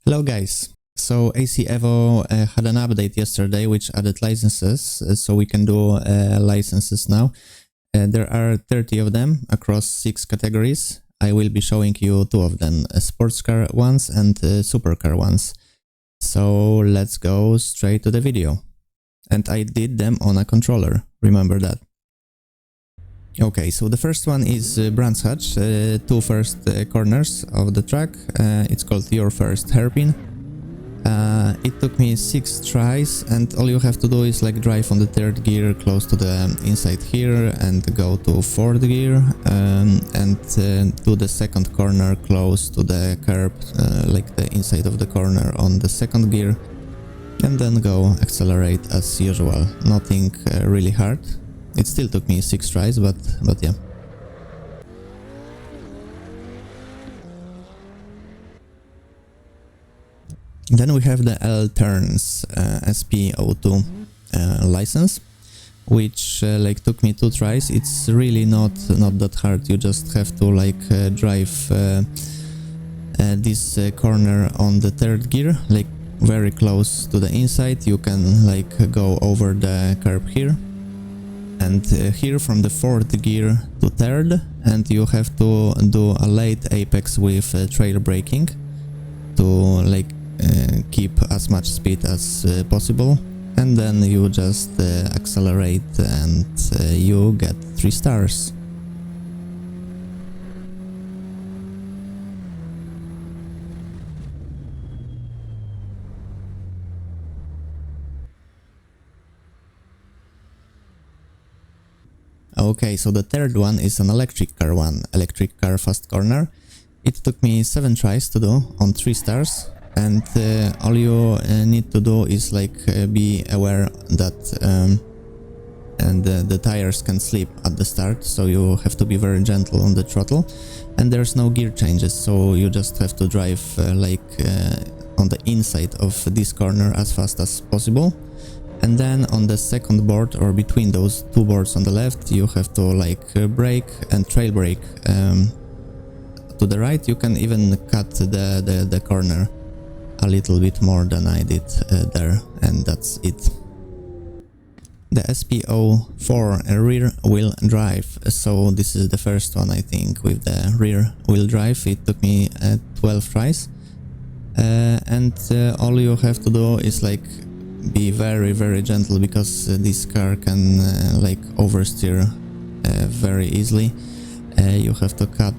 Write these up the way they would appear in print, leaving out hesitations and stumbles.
Hello guys, so AC EVO had an update yesterday which added licenses, so we can do licenses now. There are 30 of them across 6 categories. I will be showing you 2 of them, Sportscar ones and Supercar ones. So let's go straight to the video. And I did them on a controller, remember that. Okay, so the first one is Brands Hatch, 2 first corners of the track. It's called Your First Hairpin. It took me 6 tries, and all you have to do is like drive on the 3rd gear close to the inside here and go to 4th gear and do the 2nd corner close to the curb, like the inside of the corner on the 2nd gear, and then go accelerate as usual. Nothing really hard. It still took me 6 tries, but yeah. Then we have the L Turns SP02 license, which like took me 2 tries. It's really not that hard. You just have to like drive this corner on the 3rd gear, like very close to the inside. You can like go over the curb here. And here from the 4th gear to 3rd, and you have to do a late apex with trail braking to like keep as much speed as possible, and then you just accelerate and you get 3 stars. Okay, so the 3rd one is an electric car one, electric car fast corner. It took me 7 tries to do on 3 stars, and all you need to do is like be aware that the tires can slip at the start, so you have to be very gentle on the throttle, and there's no gear changes, so you just have to drive on the inside of this corner as fast as possible. And then on the 2nd board, or between those 2 boards on the left, you have to like brake and trail brake to the right. You can even cut the corner a little bit more than I did there, and that's it. The SP04 rear wheel drive, so this is the first one I think with the rear wheel drive. It took me 12 tries, and all you have to do is like be very gentle, because this car can like oversteer very easily. You have to cut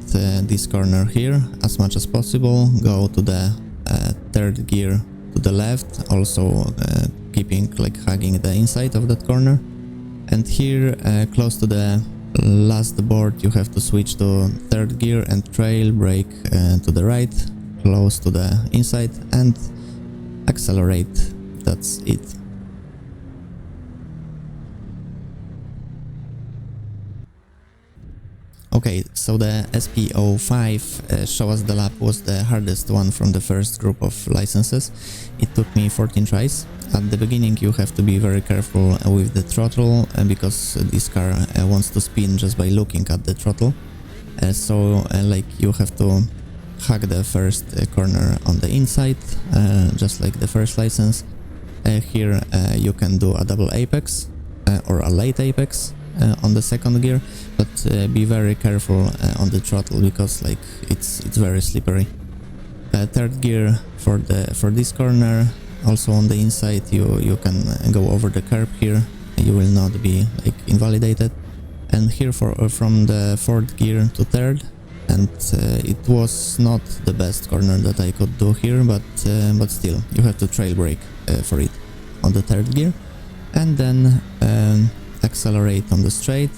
this corner here as much as possible, go to the 3rd gear to the left, also keeping like hugging the inside of that corner, and here close to the last board you have to switch to 3rd gear and trail brake to the right, close to the inside, and accelerate. That's it. Okay, so the SP05 Show Us the Lap was the hardest one from the first group of licenses. It took me 14 tries. At the beginning you have to be very careful with the throttle, because this car wants to spin just by looking at the throttle. So like you have to hug the first corner on the inside, just like the first license. Here you can do a double apex or a late apex on the 2nd gear, but be very careful on the throttle, because like it's very slippery. 3rd gear for this corner, also on the inside you can go over the curb here. You will not be like invalidated. And here from the 4th gear to 3rd, and it was not the best corner that I could do here, but still you have to trail brake for it on the 3rd gear, and then accelerate on the straight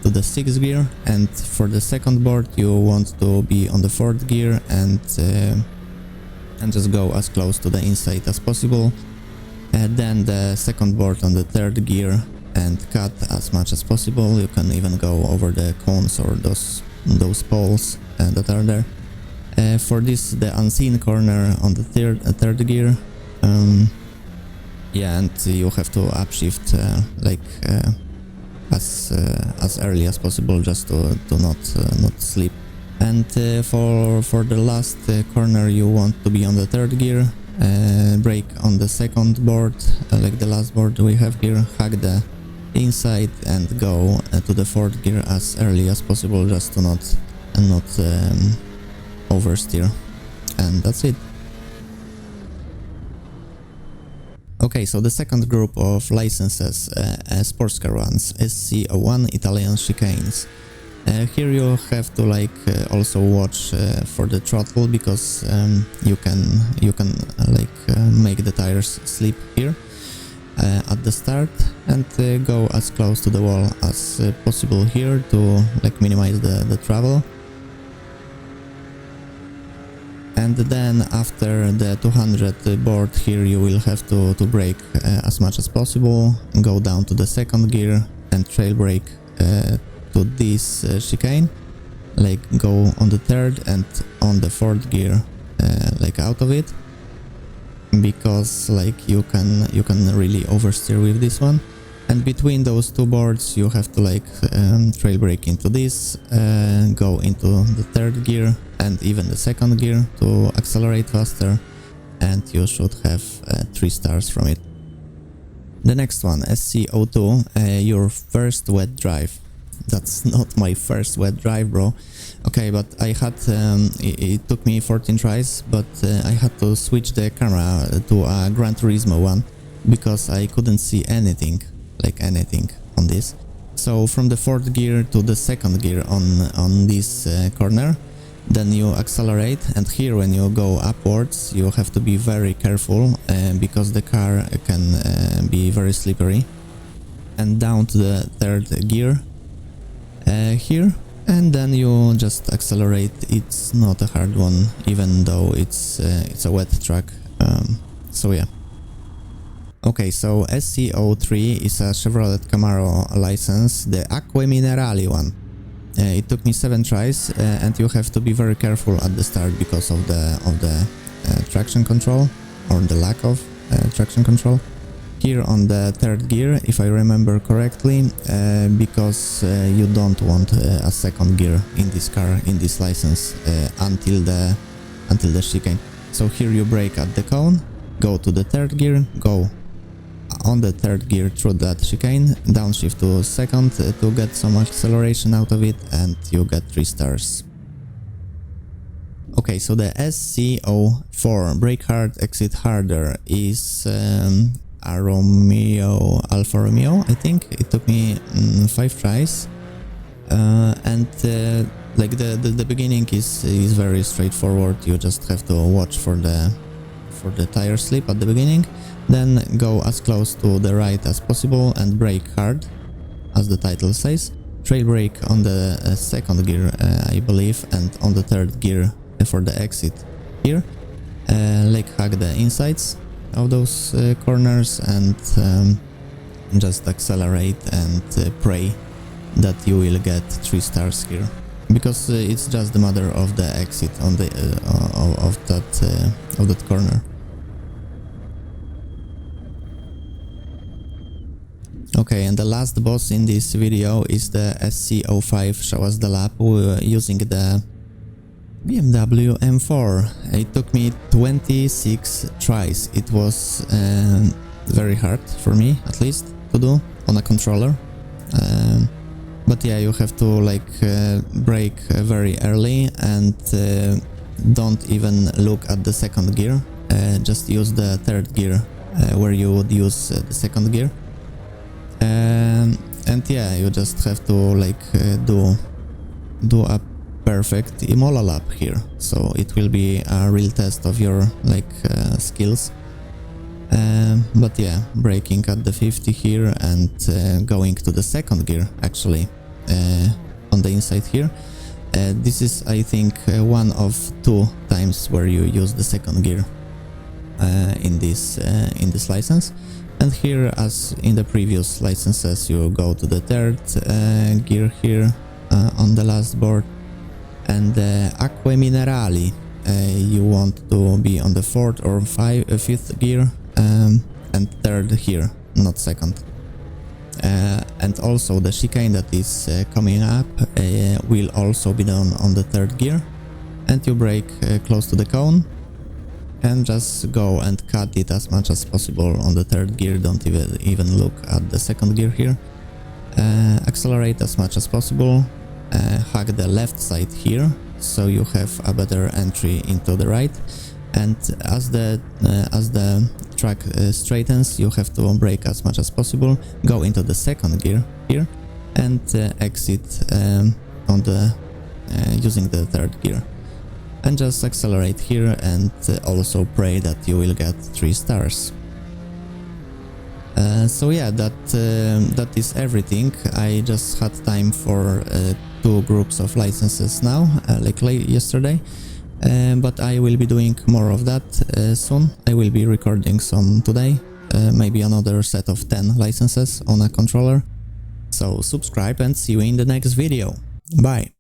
to the 6th gear. And for the 2nd board you want to be on the 4th gear and just go as close to the inside as possible, and then the 2nd board on the 3rd gear and cut as much as possible. You can even go over the cones or those poles that are there. For this, the unseen corner on the 3rd gear, yeah, and you have to upshift like as early as possible, just to not slip And for the last corner you want to be on the third gear, brake on the second board, like the last board we have here, hug the inside and go to the fourth gear as early as possible, just to not oversteer, and that's it. Okay, so the second group of licenses, Sportscar ones, SC01 Italian chicanes. Here you have to also watch for the throttle, because you can make the tires slip here at the start, and go as close to the wall as possible here to minimize the travel. And then after the 200 board here you will have to brake as much as possible, go down to the second gear and trail brake to this chicane, go on the third and on the fourth gear, out of it, because you can really oversteer with this one. And between those two boards you have to trail brake into this, go into the third gear and even the second gear to accelerate faster, and you should have 3 stars from it. The next one, SC02, your first wet drive. That's not my first wet drive, bro. Okay, but I had it took me 14 tries, but I had to switch the camera to a Gran Turismo one, because I couldn't see anything on this. So from the fourth gear to the second gear on this corner, then you accelerate, and here when you go upwards you have to be very careful, because the car can be very slippery. And down to the third gear here, and then you just accelerate. It's not a hard one, even though it's a wet track, so yeah. Okay, so SC03 is a Chevrolet Camaro license, the Acque Minerali one. It took me 7 tries, and you have to be very careful at the start because of the traction control, or the lack of traction control. Here on the third gear, if I remember correctly, because you don't want a second gear in this car, in this license, until the chicane. So here you brake at the cone, go to the third gear, go on the third gear through that chicane, downshift to second to get some acceleration out of it, and you get 3 stars. Okay, so the SC04, brake hard, exit harder, is a Alfa Romeo, I think. It took me 5 tries, and the beginning is very straightforward. You just have to watch for the tire slip at the beginning, then go as close to the right as possible and brake hard, as the title says. Trail brake on the second gear, I believe, and on the third gear for the exit here. Hug the insides of those corners, and just accelerate and pray that you will get 3 stars here, because it's just the matter of the exit on the of that corner. Okay, and the last boss in this video is the SC05 Show Us the Lap, using the BMW M4. It took me 26 tries. It was very hard for me, at least, to do on a controller. But yeah, you have to brake very early, and don't even look at the second gear. Just use the third gear where you would use the second gear. And yeah, you just have to do a perfect Imola lap here, so it will be a real test of your skills. But yeah, braking at the 50 here and going to the second gear, actually, on the inside here. This is, I think, one of 2 times where you use the second gear in this license. And here, as in the previous licenses, you go to the third gear here on the last board. And Acque Minerali, you want to be on the 4th or 5th gear, and third here, not second. and also the chicane that is coming up will also be done on the third gear, and you brake close to the cone and just go and cut it as much as possible on the third gear. Don't even look at the second gear here. Accelerate as much as possible, hug the left side here so you have a better entry into the right, and as the track straightens, you have to brake as much as possible, go into the second gear here and exit on the using the third gear, and just accelerate here and also pray that you will get 3 stars. So yeah, that is everything. I just had time for 2 groups of licenses now, like yesterday, but I will be doing more of that soon. I will be recording some today, maybe another set of 10 licenses on a controller. So subscribe and see you in the next video. Bye!